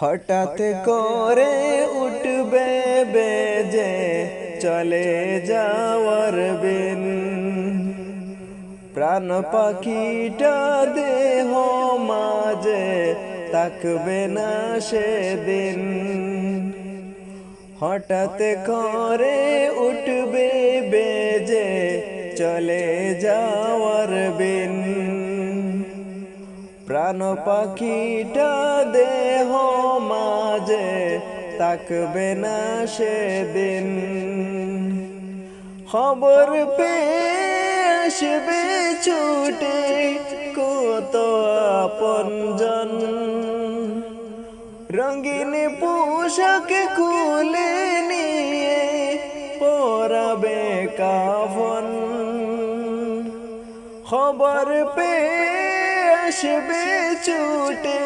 হঠাৎ করে উঠবে বেজে চলে যাওয়ার বিন, প্রাণ পাখিটা দেহ মাঝে থাকবে না সেদিন। হঠাৎ করে উঠবে বেজে চলে যাওয়ার বিন, প্রাণ পাখিটা দেহ মাঝে থাকবে না সেদিন। খবর পেয়ে আসবে ছুটে কত আপনজন, রঙিন পোশাক খুলে নিয়ে পরাবে কাফন। খবর পেয়ে আসবে ছুটে